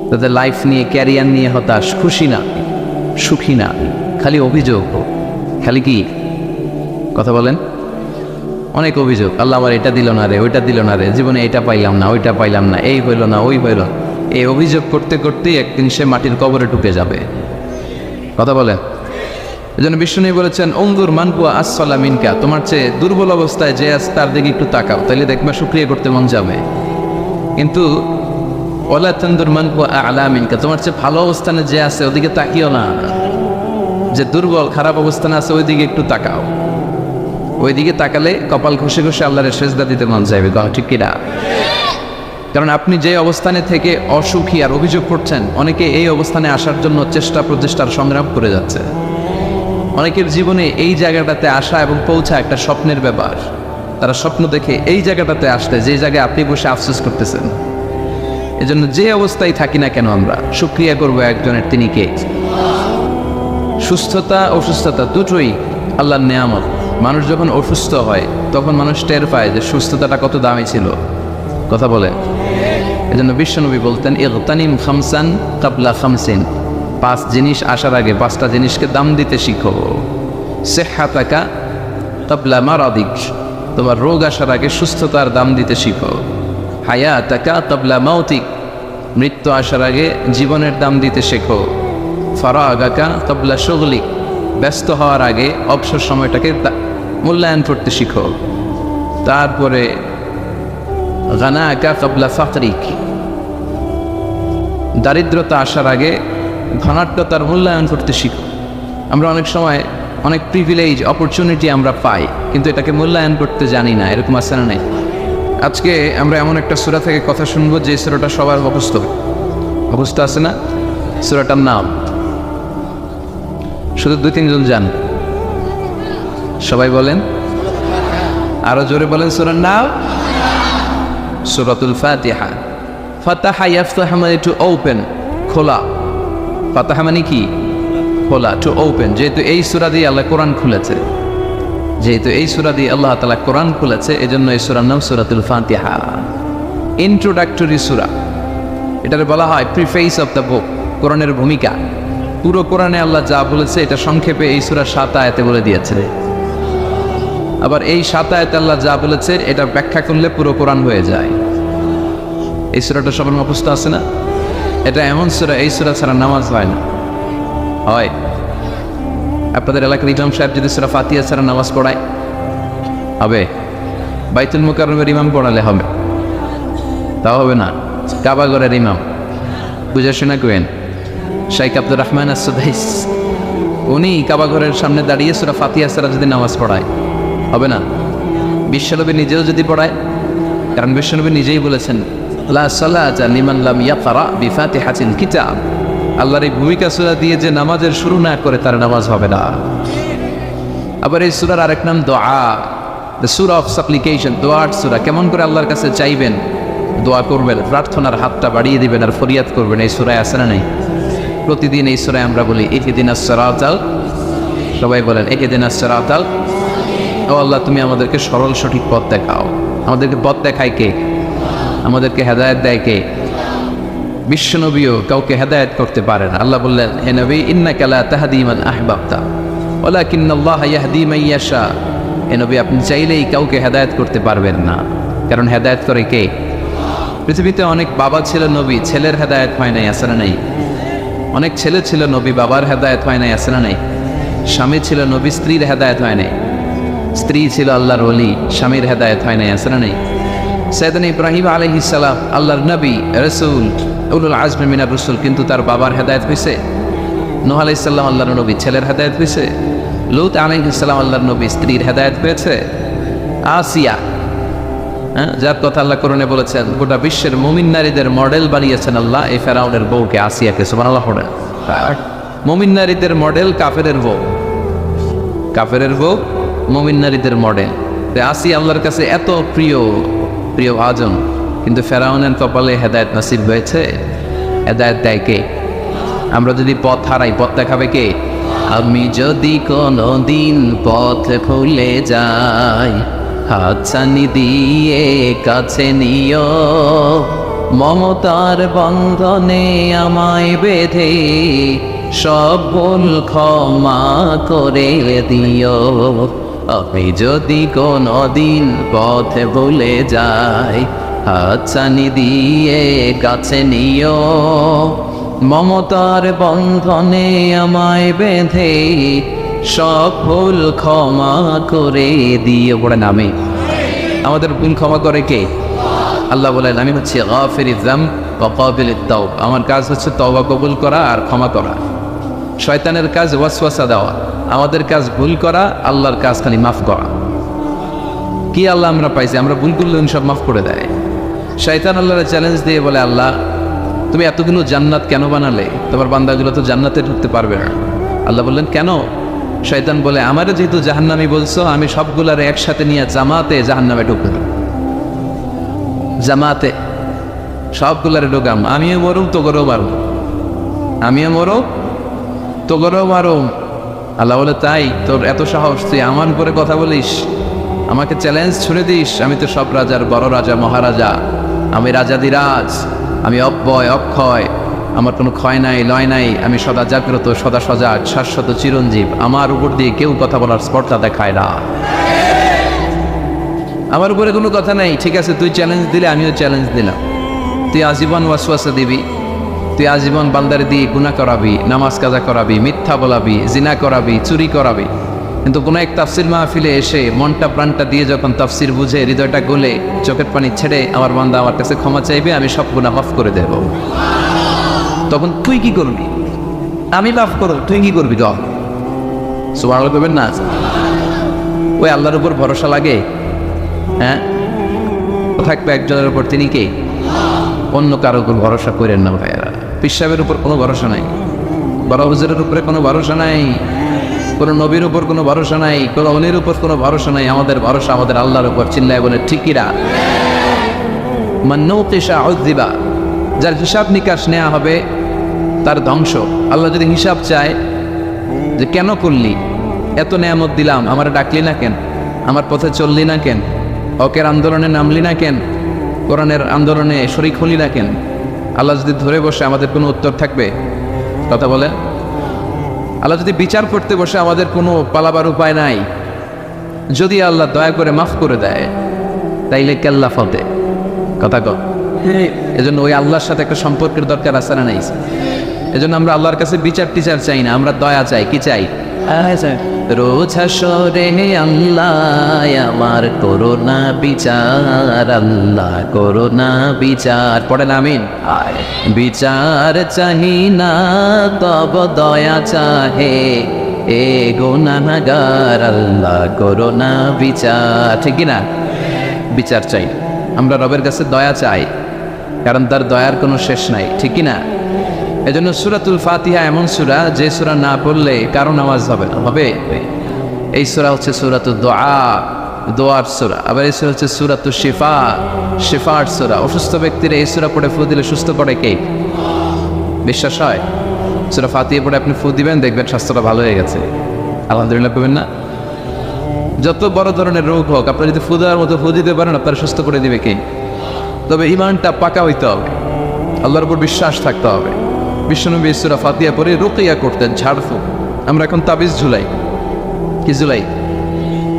তাদের লাইফ নিয়ে, ক্যারিয়ার নিয়ে হতাশ, খুশি না, সুখী না, খালি অভিযোগ। খালি কি কথা বলেন? অনেক অভিযোগ। আল্লাহ আমার এটা দিল না রে, ওইটা দিল না রে, জীবনে এটা পাইলাম না, ওইটা পাইলাম না, এই হইল না, ওই হইল। এই অভিযোগ করতে করতেই একদিন সে মাটির কবরে ঢুকে যাবে। কথা বলেন? এই জন্য বিষ্ণু বলেছেন, অঙ্গুর মানকুয়া আসফালা মিনকা, তোমার চেয়ে দুর্বল অবস্থায় যে আছে তার দিকে একটু তাকাও, তাইলে দেখবে শুকরিয়া করতে মন যাবে। কিন্তু ওলা তন্দুর মানকুয়া আলা মিনকা, তোমার চেয়ে ভালো অবস্থানে যে আছে ওদিকে তাকিও না। যে দুর্বল খারাপ অবস্থানে আছে ওই দিকে একটু তাকাও। ওইদিকে তাকালে কপাল ঘষে ঘষে আল্লাহরে সেজদা দিতে মন যাবে। ঠিক কিনা? কারণ আপনি যে অবস্থানে থেকে অসুখী আর অভিযোগ করছেন, অনেকে এই অবস্থানে আসার জন্য চেষ্টা প্রচেষ্টার সংগ্রাম করে যাচ্ছে। অনেকের জীবনে এই জায়গাটাতে আসা এবং পৌঁছা একটা স্বপ্নের ব্যাপার। তারা স্বপ্ন দেখে এই জায়গাটাতে আসতে, যে জায়গায় আপনি বসে আফসোস করতেছেন। এজন্য যে অবস্থায় থাকি না কেন আমরা শুকরিয়া করবো একজনের, তিনি কে? সুস্থতা অসুস্থতা দুটোই আল্লাহর নেয়ামত। মানুষ যখন অসুস্থ হয় তখন মানুষ টের পায় যে সুস্থতাটা কত দামি ছিল। কথা বলে? এজন্য বিশ্বনবী বলতেন, ইগতানিম খামসান কাবলা খামসিন, 5 জিনিস আসার আগে 5টা জিনিসকে দাম দিতে শিখো। সিহহাতাকা কাবলা মারাদিক, তোমার রোগ আসার আগে সুস্থতার দাম দিতে শিখো। হায়াতাকা কাবলা মাউতিক, মৃত্যু আসার আগে জীবনের দাম দিতে শেখো। ফারাগাকা কাবলা শুগলিক, ব্যস্ত হওয়ার আগে অবসর সময়টাকে মূল্যায়ন করতে শিখো। তারপরে গানাকা কাবলা ফাকরিক, দারিদ্রতা আসার আগে ধনাঢ্যতার মূল্যায়ন করতে শিখো। আমরা অনেক সময় অনেক প্রিভিলেজ, অপরচুনিটি আমরা পাই, কিন্তু এটাকে মূল্যায়ন করতে জানি না। এরকম আছে না নাই? আজকে আমরা এমন একটা সূরা থেকে কথা শুনবো যে সূরাটা সবার মুখস্থ আছে না? সূরাটার নাম শুধু 2-3 জন জান। সবাই বলেন, আরো জোরে বলেন সূরার নাম। সূরাতুল ফাতিহা। ফাতাহা ইয়াফতাহু মানে টু ওপেন, খোলা। ফাতাহা মানে কি? খোলা, টু ওপেন। যেহেতু এই সূরা দিয়ে আল্লাহ কোরআন খুলেছে, যেহেতু এই সূরা দিয়ে আল্লাহ তাআলা কোরআন খুলেছে, এজন্য এই সূরার নাম সূরাতুল ফাতিহা। ইন্ট্রোডাক্টরি সূরা, এটারে বলা হয় প্রিফেস অফ দ্য বুক, কোরআনের ভূমিকা। পুরো কোরআনে আল্লাহ যা বলেছে এটা সংক্ষেপে এই সূরা 7 আয়াতে বলে দিয়েছে। আবার এই 7 আয়াতে আল্লাহ যা বলেছে এটা ব্যাখ্যা করলে পুরো কোরআন হয়ে যায়। এই সূরাটা সবার মুখস্থ আছে না? এটা এমন সূরা, এই সূরা ছাড়া নামাজ হয় না। হয়? আপনাদের এলাকার ইমাম সাহেব যদি সূরা ফাতিহা ছাড়া নামাজ পড়ায় হবে? বাইতুল মুকাররমের ইমাম পড়ালে হবে? তাও হবে না। কাবা ঘরের ইমাম বুঝে শোনা কেন? শাইখ আব্দুর রহমান আস-সুদাইস, উনি কাবা ঘরের সামনে দাঁড়িয়ে সূরা ফাতিহা ছাড়া যদি নামাজ পড়ায় হবে না? বিশ্বনবী নিজেও যদি পড়ায়, কারণ বিশ্বনবী নিজেই বলেছেন, লা সালাতা লিমান লাম ইয়াকরা বিফাতিহাতিল কিতাব, আল্লাহর এই ভূমিকা সূরা দিয়ে যে নামাজের শুরু না করে তার নামাজ হবে না। আবার এই সূরার আরেক নাম দোয়া, দ্য সূরা অফ সাপ্লিকেশন, দোয়ার সূরা। কেমন করে আল্লাহর কাছে চাইবেন, দোয়া করবেন, প্রার্থনার হাতটা বাড়িয়ে দিবেন আর ফরিয়াদ করবেন। এই সূরায় আছে না নাই? প্রতিদিন এই সূরায় আমরা বলি ইহদিনাস সিরাতাল, সবাই বলেন ইহদিনাস সিরাতাল। ও আল্লাহ, তুমি আমাদেরকে সরল সঠিক পথ দেখাও। আমাদেরকে পথ দেখায় কে? আমাদেরকে হেদায়েত দেয় কে? বিশ্বনবীও কাউকে হেদায়েত করতে পারে না। আল্লাহ বললেন, হে নবী, ইন্নাকা লা তাহদি মান আহবাবতা ওয়ালাকিন্নাল্লাহা ইয়াহদি মান ইয়াশা। হে নবী, আপনি চাইলেই কাউকে হেদায়েত করতে পারবেন না, কারণ হেদায়েত করে কে? পৃথিবীতে অনেক বাবা ছিল নবী, ছেলের হেদায়েত হয় নাই, আছে না নাই? অনেক ছেলে ছিল নবী, বাবার হেদায়েত হয় নাই, আছে না নাই? স্বামী ছিল নবী, স্ত্রীর হেদায়েত হয় নাই। স্ত্রী ছিল আল্লাহর ওলি, স্বামীর হেদায়েত হয় নাই, আছে না নাই? সাইয়েদনা ইব্রাহিম আলাইহিস সালাম আল্লাহর নবী, রাসূল, উলুল আজমি মিনার রাসূল, কিন্তু তার বাবার হেদায়েত হয়েছে? নূহ আলাইহিস সালাম আল্লাহর নবী, ছেলের হেদায়েত হয়েছে? লূত আলাইহিস সালাম আল্লাহর নবী, স্ত্রীর হেদায়েত হয়েছে? আসিয়া, যার কথা আল্লাহ কোরআনে বলেছেন, গোটা বিশ্বের মুমিন নারীদের মডেল বানিয়েছেন আল্লাহ এই ফেরাউনের বউকে, আসিয়াকে। সুবহানাল্লাহ পড়েন। মুমিন নারীদের মডেল কাফেরের বউ, কাফেরের বউ মুমিন নারীদের মডেল। আসিয়া আল্লাহর কাছে এত প্রিয়, প্রিয় ভাজন, কিন্তু ফেরাউনের কপালে হেদায়েত নসিব হয়েছে? হেদায়েত দেয় কে? আমরা যদি পথ হারাই, পথ দেখাবে কে? আমি যদি কোনো দিন পথ ভুলে যাই, হাতছানি দিয়ে কাছে নিও, মমতার বন্ধনে আমায় বেঁধে সব ভুল ক্ষমা করে দিও। আমি যদি কোনদিন পথে ভুলে যাই, হাতছানি দিয়ে কাছে নিও। মমতার বন্ধনে আমায় বেঁধে সব ভুল ক্ষমা করে দিও। পড়ে নামে আমাদের ভুল ক্ষমা করে কে? আল্লাহ বলেন, আমি হচ্ছে গাফিরিয যামব ওয়া কাবিলিত তাওব। আমার কাজ হচ্ছে তওবা কবুল করা আর ক্ষমা করা। শয়তানের কাজ ওয়াসওয়াসা দেওয়া, আমাদের কাজ ভুল করা, আল্লাহর কাজ খালি মাফ করা। কি আল্লাহ আমরা পাইছি, আমরা ভুল করলে সব মাফ করে দেয়। শয়তান আল্লাহর চ্যালেঞ্জ দিয়ে বলে, আল্লাহ তুমি এতগুলো জান্নাত কেন বানালে? তোমার বান্দাগুলো তো জান্নাতে ঢুকতে পারবে না। আল্লাহ বললেন, কেন? শয়তান বলে, আমারও যেহেতু জাহান্নামী বলছো, আমি সবগুলার একসাথে নিয়ে জামাতে জাহান্নামে ঢুকবো। জামাতে সবগুলারে ঢোকাম, আমিও মরুম তোগরও মারুম, আমিও মরো তোগরও মারুম। আল্লাহ বলে, তাই তোর এত সাহস, তুই আমার উপরে কথা বলিস, আমাকে চ্যালেঞ্জ ছুড়ে দিস? আমি তো সব রাজার বড় রাজা, মহারাজা, আমি রাজাদিরাজ, আমি অব্যয় অক্ষয়, আমার কোনো ক্ষয় নাই লয় নাই, আমি সদা জাগ্রত সদা সজাগ শাশ্বত চিরঞ্জীব, আমার উপর দিয়ে কেউ কথা বলার স্পর্ধা দেখায় না, আমার উপরে কোনো কথা নাই। ঠিক আছে, তুই চ্যালেঞ্জ দিলে আমিও চ্যালেঞ্জ দিলাম। তুই আজীবন ওয়াসওয়াসা দিবি, তুই আজীবন বান্দারে দিয়ে গুনাহ করাবি, নামাজ কাজা করাবি, মিথ্যা বলাবি, জিনা করাবি, চুরি করাবি, কিন্তু কোনো এক তাফসির মাহফিলে এসে মনটা প্রাণটা দিয়ে যখন তাফসির বুঝে হৃদয়টা গলে চোখের পানি ছেড়ে আমার বান্দা আমার কাছে ক্ষমা চাইবে, আমি সব গুনাহ মাফ করে দেব, তখন তুই কি করবি? আমি মাফ করব, তুই কি করবি? সুবহানাল্লাহ বলবেন না? ওই আল্লাহর উপর ভরসা লাগে? হ্যাঁ, থাকবে একজনের উপর, তিনি কে? অন্য কারো উপর ভরসা করেন না ভাইয়ারা। পীর সাহেবের উপর কোনো ভরসা নাই, বড় হুজুরের উপরে কোনো ভরসা নাই, কোনো নবীর উপর কোনো ভরসা নাই, কোনো অলির উপর কোনো ভরসা নাই। আমাদের ভরসা আমাদের আল্লাহর উপর। চিল্লায় বলে ঠিকিরা। মান নুকিশা উযিবা, যার হিসাব নিকাশ নেওয়া হবে তার ধ্বংস। আল্লাহ যদি হিসাব চায় যে কেন করলি, এত নেয়ামত দিলাম, আমার ডাকলি না কেন, আমার পথে চললি না কেন, হকের আন্দোলনে নামলি না কেন, কোরআনের আন্দোলনে শরীক হলি না কেন, আল্লাহ যদি ধরে বসে আমাদের কোনো উত্তর থাকবে? কথা বলে। আল্লাহ যদি বিচার করতে বসে আমাদের কোনো পালাবার উপায় নাই, যদি আল্লাহ দয়া করে মাফ করে দেয়, তাইলে কেল্লা ফতে। কথা কর। এজন্য ওই আল্লাহর সাথে একটা সম্পর্কের দরকার আছে না নাই? এজন্য আমরা আল্লাহর কাছে বিচার টিচার চাই না, আমরা দয়া চাই। কি চাই? রোজ হাসরে আল্লাহ আমার করোনা বিচার, আল্লাহ করোনা বিচার। পড়েন আমিন। বিচার চাহি না তব দয়া চাহে, এ গুনাহগার আল্লাহ করোনা বিচার। ঠিক না? বিচার চাই, আমরা রবের কাছে দয়া চাই, কারণ তার দয়ার কোনো শেষ নাই। ঠিক না? এজন্য সূরাতুল ফাতিহা এমন সূরা, যে সূরা না পড়লে কারো নামাজ হবে না। হবে? এই সূরা হচ্ছে সূরাতুদ দুআ, দোয়ার সূরা। আবার এই সূরা হচ্ছে সূরাতুশ শিফা, শিফার সূরা। অসুস্থ ব্যক্তির এই সূরা পড়ে ফু দিলে সুস্থ করে কে? বিশ্বাস হয়? সূরা ফাতিহা পড়ে আপনি ফু দিবেন, দেখবেন স্বাস্থ্যটা ভালো হয়ে গেছে। আলহামদুলিল্লাহ করবেন না? যত বড় ধরনের রোগ হোক, আপনি যদি ফু দেওয়ার মতো ফু দিতে পারেন, আপনারা সুস্থ করে দিবে কে? তবে ঈমানটা পাকা হইতে হবে, আল্লাহর উপর বিশ্বাস থাকতে হবে। বিশ্বনবী সূরা ফাতিহা পড়ে রুকিয়া করতেন, ঝাড়ফুঁক। আমরা এখন তাবিজ ঝুলাই। কি ঝুলাই?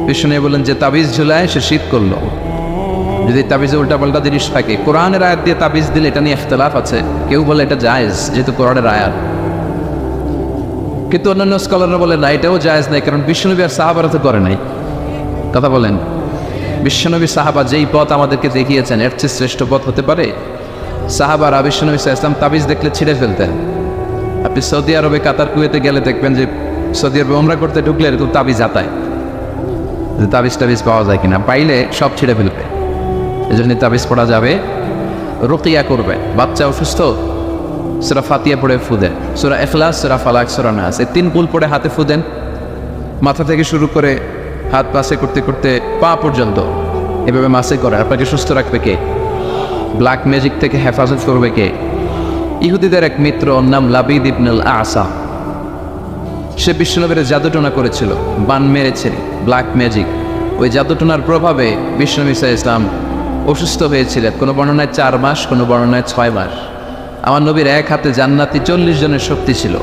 বিশ্বনবী বললেন, যে তাবিজ ঝুলায় সে শীত করলো। যদি তাবিজে উল্টাপাল্টা জিনিস থাকে, কোরআনের আয়াত দিয়ে তাবিজ দিলে এটা নিয়ে ইখতিলাফ আছে। কেউ বলে এটা জায়েজ, যেহেতু কোরআনের আয়াত, কিন্তু অন্যান্য স্কলাররা বলে না, এটাও জায়েজ নাই, কারণ বিশ্বনবী আর সাহাবারা তো করে নাই। কথা বলেন। বিশ্বনবী সাহাবা যেই পথ আমাদেরকে দেখিয়েছেন, এর চেয়ে শ্রেষ্ঠ পথ হতে পারে? সাহাবারা বিশ্বনবী সাল্লাল্লাহু আলাইহি ওয়াসাল্লাম তাবিজ দেখলে ছিঁড়ে ফেলতেন। আপনি সৌদি আরবে, কাতার, কুয়েতে গেলে দেখবেন যে সৌদি আরবে ওমরা করতে ঢুকলে এরকম তাবিজ আতায়, যে তাবিজ টাবিজ পাওয়া যায় কিনা, পাইলে সব ছিঁড়ে ফেলবে। এই জন্য তাবিজ পড়া যাবে, রুকিয়া করবে। বাচ্চা অসুস্থ, সূরা ফাতিহা পড়ে ফু দেন, সূরা ইখলাস, সূরা ফালাক, সূরা নাস, এই 3 কুল পড়ে হাতে ফু দেন। মাথা থেকে শুরু করে হাত পাশে করতে করতে পা পর্যন্ত এভাবে মাসে করে। আপনাকে সুস্থ রাখবে কে? ব্ল্যাক ম্যাজিক থেকে হেফাজত করবে কে? ইহুদিদের এক মিত্র, নাম লাবিদ ইবনুল আসা। সে বিশ্বনবীর জাদুটোনা করেছিল, বান মেরেছে, ব্ল্যাক ম্যাজিক। ওই জাদুটোনার প্রভাবে বিশ্বনবী সাল্লাল্লাহু আলাইহি ওয়াসাল্লাম অসুস্থ হয়েছিলেন, কোনো বর্ণনায় 4 মাস, কোনো বর্ণনায় 6 মাস। আমার নবীর এক হাতে জান্নাতি 40 জনের শক্তি ছিল।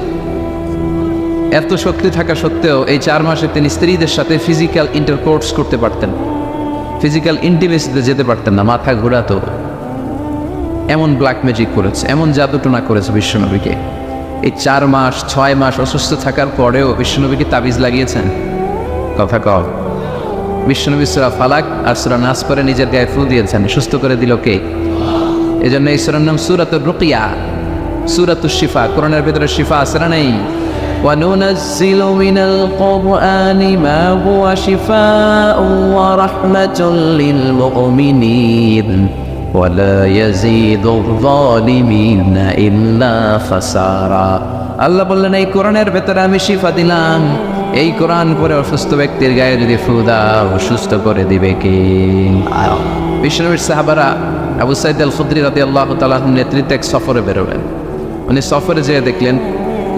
এত শক্তি থাকা সত্ত্বেও এই 4 মাসে তিনি স্ত্রীদের সাথে ফিজিক্যাল ইন্টারকোর্স করতে পারতেন, ফিজিক্যাল ইন্টিমেসিতে যেতে পারতেন না, মাথা ঘোরাতো। এমন ব্ল্যাক ম্যাজিক করেছে, এমন জাদুটোনা করেছে বিশ্বনবীকে। এই 4 মাস 6 মাস অসুস্থ থাকার পরেও বিশ্বনবীকে তাবিজ লাগিয়েছেন। কথা কও। বিশ্বনবী সূরা ফালাক আর সূরা নাস পরে নিজের গায়ে ফু দিয়েছেন, সুস্থ করে দিল কে? এই জন্য এই সূরার নাম সূরাতুর রুকিয়া, সূরাতুশ শিফা। কোরআনের ভিতরে শিফা আছে না নেই? وَنُنَزِّلُ مِنَ الْقُرْآنِ مَا هُوَ شِفَاءٌ وَرَحْمَةٌ لِلْمُؤْمِنِينَ وَلَا يَزِيدُ الظَّالِمِينَ إِلَّا خَسَارًا। আল্লাহ বললেন এই কোরআনের ভেতরে আমি শিফা দিলাম। এই কোরআন পরে অসুস্থ ব্যক্তির গায়ে যদি ফু দাও, সুস্থ করে দিবে কে? বিশ্বনবীর সাহাবারা আবু সাঈদ আল খুদরি রাদিয়াল্লাহু তাআলা আনহুর নেতৃত্বে এক সফরে বেরোলেন। উনি সফরে যেয়ে দেখলেন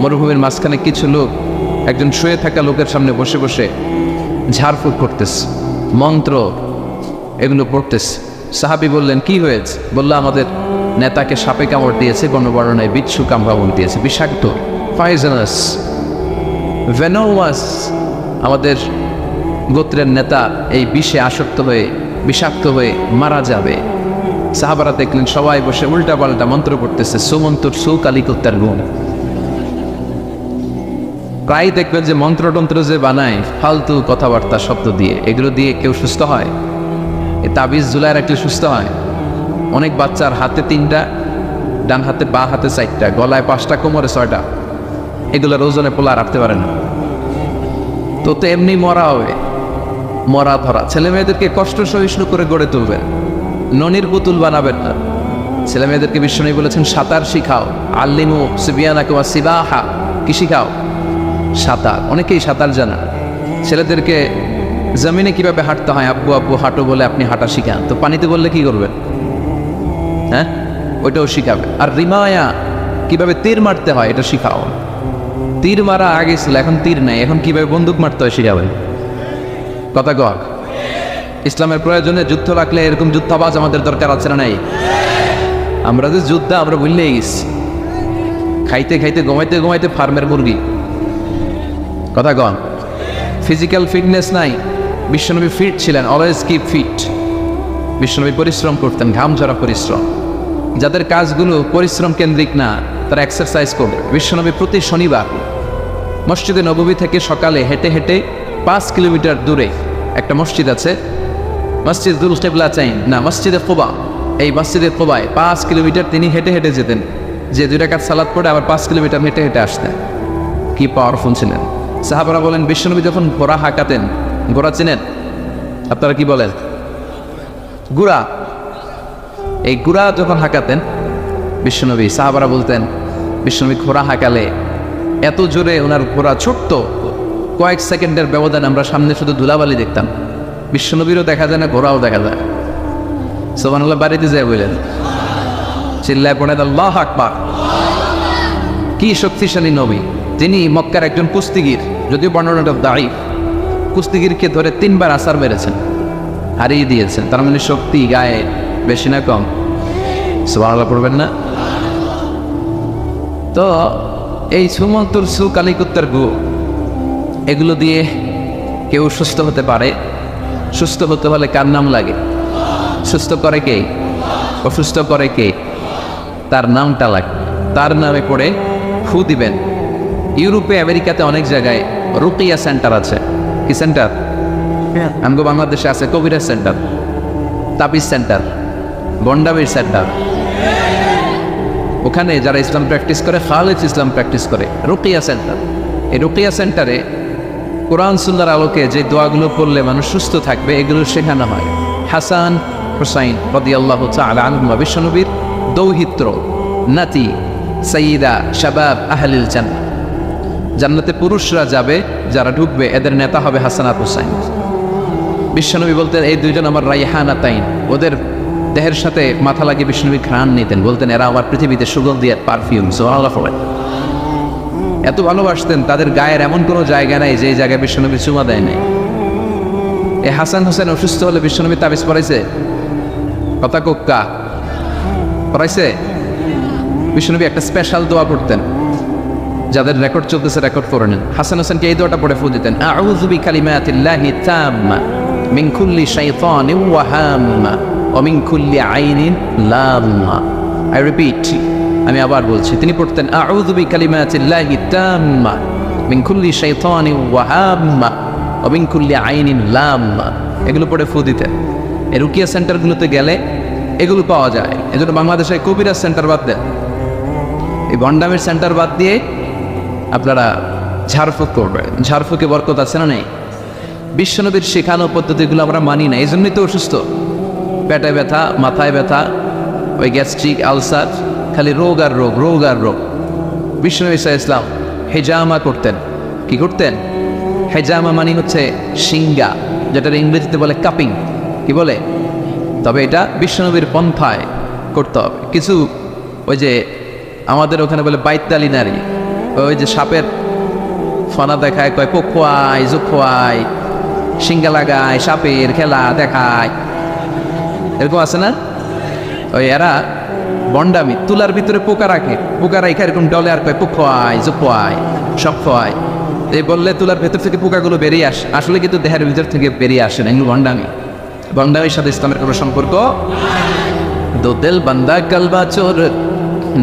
মরুভূমির মাঝখানে কিছু লোক একজন শুয়ে থাকা লোকের সামনে বসে বসে ঝাড়ফুঁক করতেছে, মন্ত্র এগুলো পড়তেছে। সাহাবী বললেন কি হয়েছে? বলল আমাদের নেতাকে সাপে কামড় দিয়েছে, কোনো বর্ণনায় বিচ্ছু কামড় দিয়েছে, বিষাক্ত, পয়জনাস, ভেনোমাস। আমাদের গোত্রের নেতা এই বিষে আসক্ত হয়ে বিষাক্ত হয়ে মারা যাবে। সাহাবারা দেখলেন সবাই বসে উল্টা পাল্টা মন্ত্র পড়তেছে, সুমন্তর সুকালিকুত্তার গুণ। প্রায় দেখবেন যে মন্ত্রতন্ত্র যে বানায় ফালতু কথাবার্তা শব্দ দিয়ে, এগুলো দিয়ে কেউ সুস্থ হয়? এই তাবিজ ঝুলায় রাখলে সুস্থ হয়? অনেক বাচ্চার হাতে 3টা, ডান হাতে বা হাতে 4টা, গলায় 5টা, কোমরে 6টা, এগুলোর ওজনে পোলা রাখতে পারে না। তো এমনি মরা হবে, মরা ধরা। ছেলে মেয়েদেরকে কষ্ট সহিষ্ণু করে গড়ে তুলবেন, ননির পুতুল বানাবেন না। ছেলে মেয়েদেরকে বিশ্বনবী বলেছেন সাঁতার শিখাও, আল্লিমু সিবিয়ানাকুম সিবাহা। কি শিখাও? সাঁতার। অনেকেই সাঁতার জানা। ছেলেদেরকে জমিনে কিভাবে হাঁটতে হয়, আব্বু আব্বু হাঁটো বলে আপনি হাঁটা শিখান, তো পানিতে বললে কি করবেন? হ্যাঁ, ওইটাও শিখাবে। আর রিমায়া কিভাবে তীর মারতে হয় এটা শিখাও। তীর মারা আগে ছিল, এখন তীর নাই, এখন কিভাবে বন্দুক মারতে হয় শিখাবেন। কথা কক। ইসলামের প্রয়োজনে যুদ্ধ রাখলে এরকম যুদ্ধাবাজ আমাদের দরকার আছে না নাই? আমরা যে যুদ্ধ আমরা ভুললেই গেছি, খাইতে খাইতে ঘুমাইতে ঘুমাইতে ফার্মের মুরগি। কথা কন। ফিজিক্যাল ফিটনেস নাই। বিশ্বনবী ফিট ছিলেন, অলওয়েজ কিপ ফিট। বিশ্বনবী পরিশ্রম করতেন, ঘাম ঝরা পরিশ্রম। যাদের কাজগুলো পরিশ্রম কেন্দ্রিক না তারা এক্সারসাইজ করবে। বিশ্বনবী প্রতি শনিবার মসজিদে নববী থেকে সকালে হেঁটে হেঁটে 5 কিলোমিটার দূরে একটা মসজিদ আছে, মসজিদ দুল কেবলা চাইন না, মসজিদে কোবা। এই মসজিদে কোবায় 5 কিলোমিটার তিনি হেঁটে হেঁটে যেতেন, যে 2 রাকাত সালাত পড়ে আবার 5 কিলোমিটার হেঁটে হেঁটে আসতেন। কি পাওয়ারফুল ছিলেন। সাহাবারা বলেন বিশ্বনবী যখন ঘোড়া হাঁকাতেন, ঘোড়া চিনেন আপনারা? কি বলেন? গুড়া। এই গুড়া যখন হাঁকাতেন বিশ্বনবী, সাহাবারা বলতেন বিশ্বনবী ঘোড়া হাঁকালে এত জোরে ওনার ঘোড়া ছোট্ট, কয়েক সেকেন্ডের ব্যবধানে আমরা সামনে শুধু ধুলাবালি দেখতাম। বিশ্বনবীরও দেখা যায় না, ঘোড়াও দেখা যায়। সুবহানাল্লাহ বাড়িতে যায় বললেন, চিল্লায় পড়েন আল্লাহু আকবার। কি শক্তিশালী নবী! তিনি মক্কার একজন কুস্তিগির, যদিও বর্ণনাটা দাঈফ, কুস্তিগিরকে ধরে 3 বার আছাড় মেরেছেন, হারিয়ে দিয়েছেন। তার মানে শক্তি গায়ে বেশি না কম? সুবহানাল্লাহ পড়বেন না? তো এই সুমন্তর সুকালিকুত্তার গু, এগুলো দিয়ে কেউ সুস্থ হতে পারে। সুস্থ হতে হলে কার নাম লাগে? সুস্থ করে কে? অসুস্থ করে কে? তার নামটা লাগে। তার নামে পড়ে ফু দিবেন। ইউরোপে আমেরিকাতে অনেক জায়গায় রুকিয়া সেন্টার আছে। কি সেন্টার? আমগো বাংলাদেশে আছে কবিরাজ সেন্টার, তাবিজ সেন্টার, বন্ডাবির সেন্টার। ওখানে যারা ইসলাম প্র্যাকটিস করে, খালেজ ইসলাম প্র্যাকটিস করে, রুকিয়া সেন্টার। এই রুকিয়া সেন্টারে কোরআন সুন্নাহর আলোকে যে দোয়াগুলো পড়লে মানুষ সুস্থ থাকবে এগুলো শেখানো হয়। হাসান হুসাইন রাদিয়াল্লাহু তাআলা আনহুমা বিশ্বনবীর দৌহিত্র, নাতি, সাইয়্যিদা শাবাব আহলিল জান্নাহ। জান্নাতে পুরুষরা যাবে, যারা ঢুকবে এদের নেতা হবে হাসান আর হুসাইন। বিশ্বনবী বলতেন এই 2জন আমার রাইহানাতাইন। ওদের দেহের সাথে মাথা লাগিয়ে বিশ্বনবী ঘ্রাণ নিতেন, বলতেন এরা আমার পৃথিবীতে সুগন্ধি আর পারফিউম। সুবহানাল্লাহ। এত ভালোবাসতেন, তাদের গায়ের এমন কোনো জায়গা নাই যে জায়গায় বিশ্বনবী চুমা দেয় নাই। এই হাসান হোসেন অসুস্থ হলে বিশ্বনবী তাবিজ পড়াইছে? কথা কোক্কা পড়াইছে? বিশ্বনবী একটা স্পেশাল দোয়া পড়তেন, যাদের রেকর্ড চলতেছে রেকর্ড করে নেন। হাসান হোসেনকে এই দোয়াটা পড়ে ফু দিতেন, আউযু বিকালিমাতিল্লাহি তাম্মা মিন কুল্লি শাইতানিন ওয়া হাম্মা ওয়া মিন কুল্লি আইনিন লাম্মা। আই রিপিট, আমি আবার বলছি, তিনি পড়তেন আউযু বিকালিমাতিল্লাহি তাম্মা মিন কুল্লি শাইতানিন ওয়া হাম্মা ওয়া মিন কুল্লি আইনিন লাম্মা। এগুলো পড়ে ফু দিতেন। এই রুকিয়া সেন্টারগুলোতে গেলে এগুলো পাওয়া যায়। এজন্য বাংলাদেশে কবিরাজ সেন্টার বাদ দেন, এই ভণ্ডামের সেন্টার বাদ দিয়ে আপনারা ঝাড়ফুঁক করবেন। ঝাড়ফুঁকে বরকত আছে না নেই? বিশ্বনবীর শেখানো পদ্ধতিগুলো আমরা মানি না, এই জন্যই তো অসুস্থ। পেটে ব্যথা, মাথায় ব্যথা, ওই গ্যাস্ট্রিক, আলসার, খালি রোগ আর রোগ, রোগ আর রোগ। বিশ্বনবী সাল্লাল্লাহু আলাইহি ওয়াসাল্লাম হেজামা করতেন। কি করতেন? হেজামা মানে হচ্ছে সিঙ্গা, যেটার ইংরেজিতে বলে কাপিং। কি বলে? তবে এটা বিশ্বনবীর পন্থায় করতে হবে। কিছু ওই যে আমাদের ওখানে বলে বাইতালি নারী, ওই যে সাপের ফনা দেখায়, কয় পোখোয়াই জোখোয়াই, সিঙ্গা লাগায়, সাপের খেলা দেখায়, এরকম আছে না? ওই এরা বন্ডামি, তুলার ভিতরে পোকা রাখে, পোকা রাখে এরকম ডলে আর কয় পোখোয়াই জোখোয়াই সব খোয়াই। এই বললে তুলার ভেতর থেকে পোকাগুলো বেরিয়ে আসে, আসলে কিন্তু দেহের ভিতর থেকে বেরিয়ে আসে না। এগুলো বন্ডামি। বন্ডামির সাথে ইসলামের কোনো সম্পর্ক। দো দিল বান্দা কালবা চোর,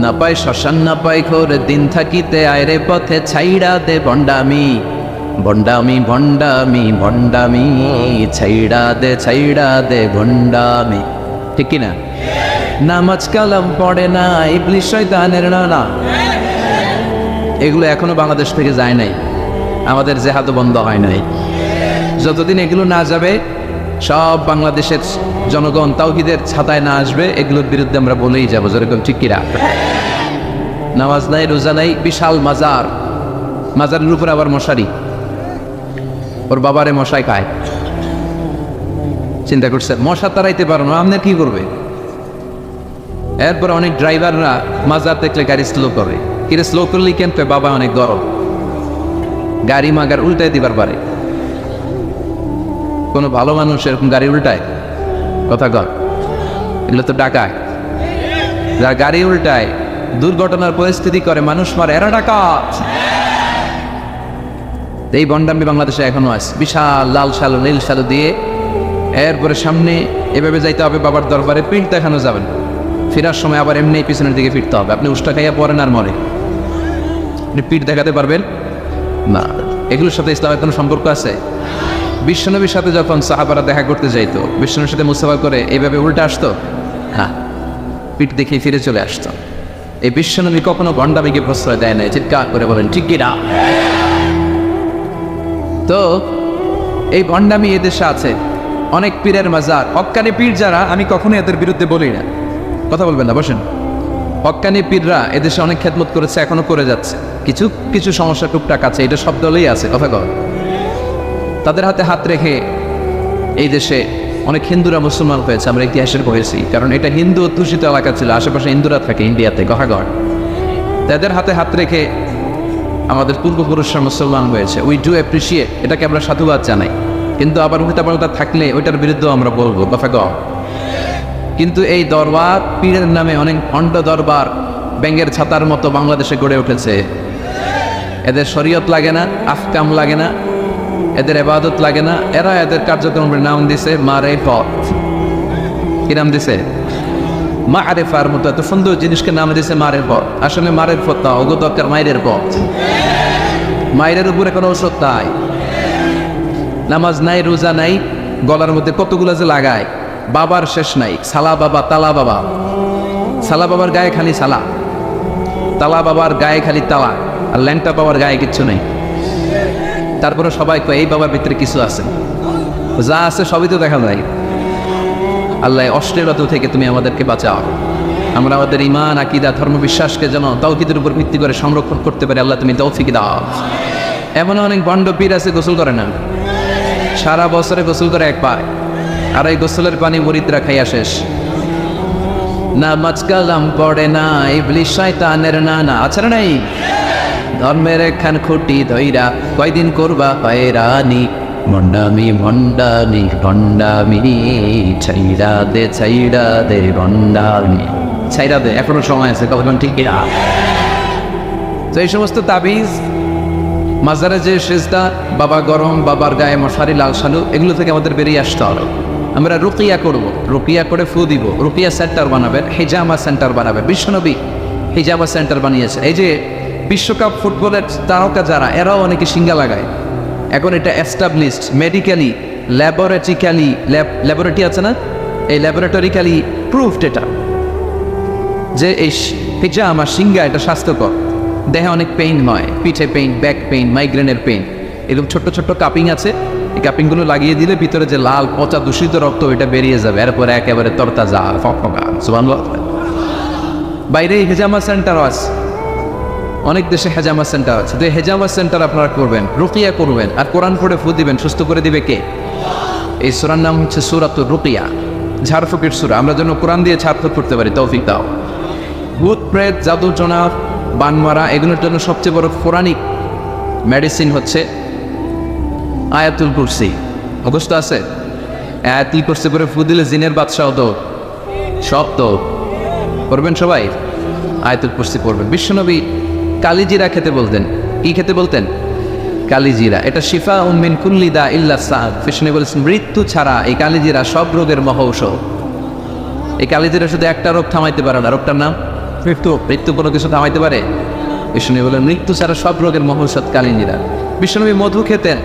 না পায় শ্মশান না পায় ঘোর, দিন থাকিতে আয়রে পথে ছাইড়া দে বন্ডামি, বন্ডামি বন্ডামি বন্ডামি, ছাইড়া দে বন্ডামি। ঠিক কিনা? নামাজ কালাম পড়ে না, ইবলিশ শয়তানের নানা। এগুলো এখনো বাংলাদেশ থেকে যায় নাই, আমাদের জেহাদও বন্ধ হয় নাই। যতদিন এগুলো না যাবে, সব বাংলাদেশের জনগণ তাওহীদের ছাতায় না আসবে, এগুলোর বিরুদ্ধে আমরা বলেই যাবো। যেরকম ঠিক কিনা? নামাজ নাই, রোজা নাই, বিশাল মাজার, মাজারের উপর আবার মশারি, ওর বাবারে মশাই খায়। চিন্তা করছে, মশা তাড়াইতে পারো না, আপনার কি করবে? এরপর অনেক ড্রাইভাররা মাজার দেখলে গাড়ি স্লো করে। কিরে স্লো করলেই কেন? বাবা অনেক গরম, গাড়ি মাগার উল্টাই দিবার পারে। কোনো ভালো মানুষ এরকম গাড়ি উল্টায়? কথা কর, এগুলো তো ডাকায়। যারা গাড়ি উল্টায়, দুর্ঘটনার পরিস্থিতি করে, মানুষ মারে, এরা ডাকাত। এই বন্ডামি বাংলাদেশে এখনো আছে। বিশাল লাল শালু নীল শালু দিয়ে, এরপরে সামনে এভাবে যাইতে হবে বাবার দরবারে, পিঠ দেখানো যাবে না। ফেরার সময় আবার এমনি পিছনের দিকে ফিরতে হবে। আপনি উষ্টা খাইয়া পড়েন আর মরে, আপনি পিঠ দেখাতে পারবেন না। এগুলোর সাথে ইসলামের কোনো সম্পর্ক আছে? বিশ্বনবীর সাথে যখন সাহাবারা দেখা করতে যাইতো, বিশ্বনবীর সাথে মুসাফা করে এইভাবে উল্টা আসতো না, পিঠ দেখিয়ে ফিরে চলে আসতো। এই বিশ্বনবী কখনো ভণ্ডামিকে প্রশ্রয় দেয় নাই। চিৎকার করে বলেন ঠিক কিনা? তো এই ভণ্ডামি এদেশে আছে, অনেক পীরের মাজার, হক্কানি পীর যারা, আমি কখনো এদের বিরুদ্ধে বলি না। কথা বলবেন না, বসেন। হক্কানি পীররা এদেশে অনেক খেদমত করেছে, এখনো করে যাচ্ছে। কিছু কিছু সমস্যা টুকটাক আছে, এটা সব দলেই আছে। কথা কর, তাদের হাতে হাত রেখে এই দেশে অনেক হিন্দুরা মুসলমান হয়েছে, আমরা ইতিহাসের পড়েছি। কারণ এটা হিন্দু অধ্যুষিত এলাকা ছিল, আশেপাশে হিন্দুরা থাকে ইন্ডিয়াতে, গহাগড়। তাদের হাতে হাত রেখে আমাদের পূর্বপুরুষরা মুসলমান হয়েছে। উই ডু অ্যাপ্রিসিয়েট, এটাকে আমরা সাধুবাদ জানাই। কিন্তু আবার উল্টাপাল্টা থাকলে ওইটার বিরুদ্ধেও আমরা বলবো, গফাগড়। কিন্তু এই দরবার, পীরের নামে অনেক ভণ্ড দরবার ব্যাঙের ছাতার মতো বাংলাদেশে গড়ে উঠেছে। এদের শরীয়ত লাগে না, আহকাম লাগে না, এদের ইবাদত লাগে না। এরা এদের কার্যক্রমের নাম দিছে মারেফত। কি নাম দিছে? মারেফার মতো এত সুন্দর জিনিসকে নাম দিছে মারেফত। আসলে মারেফত না, ওগো দরকার মায়ের পথ। মায়ের উপরে কোনো ওষুধ নাই, নামাজ নাই, রোজা নাই, গলার মধ্যে কতগুলো যে লাগায়, বাবার শেষ নাই। সালা বাবা, তালা বাবা, সালা বাবার গায়ে খালি সালা, তালা বাবার গায়ে খালি তালা, আর ল্যাংটা বাবার গায়ে কিচ্ছু নেই। তারপরে সবাই কয় এই বাবার ভিতরে কিছু আছে। যা আছে সবই তো দেখা যায়। আল্লাহ অশ্লীলতা থেকে তুমি আমাদেরকে বাঁচাও। আমরা আমাদের ঈমান, আকীদা, ধর্ম বিশ্বাসকে যেন তাওহীদের উপর ভিত্তি করে সংরক্ষণ করতে পারি। আল্লাহ তুমি তৌফিক দাও। এমন অনেক ভণ্ড পীর আছে গোসল করে না, সারা বছরে গোসল করে একবার, আর এই গোসলের পানি মুরিদরা খাইয়া শেষ। নামাজ কালাম পড়ে না, ইবলিশ শয়তানের নানা। আছে না নাই? ধর্মের একখান খুঁটি ধইরা কয়দিন করবা হয়রানি, ভণ্ডামি ভণ্ডামি ভণ্ডামি ছাইরা দে ভণ্ডামি ছাইরা দে, এখনো সময় আছে, কখন ঠিক কিনা? তো এই সমস্ত তাবিজ, মাজারে যে সেজদা, বাবা গরম, বাবার গায়ে মশারি, লাল শালু, এগুলো থেকে আমাদের বেরিয়ে আসতে হবে। আমরা রুকিয়া করব, রুকিয়া করে ফু দিব, রুকিয়া সেন্টার বানাবেন, হিজামা সেন্টার বানাবেন। বিশ্বনবী হিজামা সেন্টার বানিয়েছে। এই যে বিশ্বকাপ ফুটবলের তারকা যারা, এরাও অনেকে সিঙ্গা লাগায়। এখন এটা এস্টাবলিশড মেডিকেলি, ল্যাবরেটরি আছে না, এই ল্যাবরেটরিক্যালি প্রুভড এটা, যে এই হিজামা সিঙ্গা এটা স্বাস্থ্যকর। দেহে অনেক পেইন হয়, পিঠে পেইন, ব্যাক পেইন, মাইগ্রেনের পেইন, এরকম ছোট্ট ছোট্ট কাপিং আছে, এই কাপিংগুলো লাগিয়ে দিলে ভিতরে যে লাল পচা দূষিত রক্ত এটা বেরিয়ে যাবে, এরপরে একেবারে তরতাজা ফকফকা। সুবহানাল্লাহ। বাইরে হেজামা সেন্টারও আছে, অনেক দেশে হেজামা সেন্টার আছে। তো হেজামা সেন্টার আপনারা করবেন, রুকিয়া করবেন, আর কোরআন পড়ে ফু দিবেন, সুস্থ করে দিবে কে? এই সূরার নাম হচ্ছে সূরাতুর রুকিয়া, ঝাড়ফুঁকের সূরা। আমরা যেন কোরআন দিয়ে ঝাড়ফুঁক করতে পারি, তৌফিক দাও। ভূত প্রেত, জাদু টোনা, বানমারা, এগুলোর জন্য সবচেয়ে বড় কোরআনিক মেডিসিন হচ্ছে আয়াতুল কুরসি। মুখস্থ আছে? আয়াতুল কুরসি করে ফু দিলে জিনের বাদশাহ তো সব তো করবেন সবাই। আয়াতুল কুরসি পড়বেন। বিশ্বনবী কালিজিরা খেতে বলতেন। কি খেতে বলতেন? কালিজিরা। এটা শিফা মিন কুল্লি দা ইল্লা সাদ। বিশ্বনবী বলেছেন মৃত্যু ছাড়া এই কালিজিরা সব রোগের মহৌষধ। এই কালিজিরা শুধু একটা রোগ থামাইতে পারে না, রোগটার নাম মৃত্যু। মৃত্যু কোনো কিছু থামাইতে পারে? বিশ্বনবী বলেন মৃত্যু ছাড়া সব রোগের মহৌষধ কালিজিরা। বিশ্বনবী মধু খেতেন।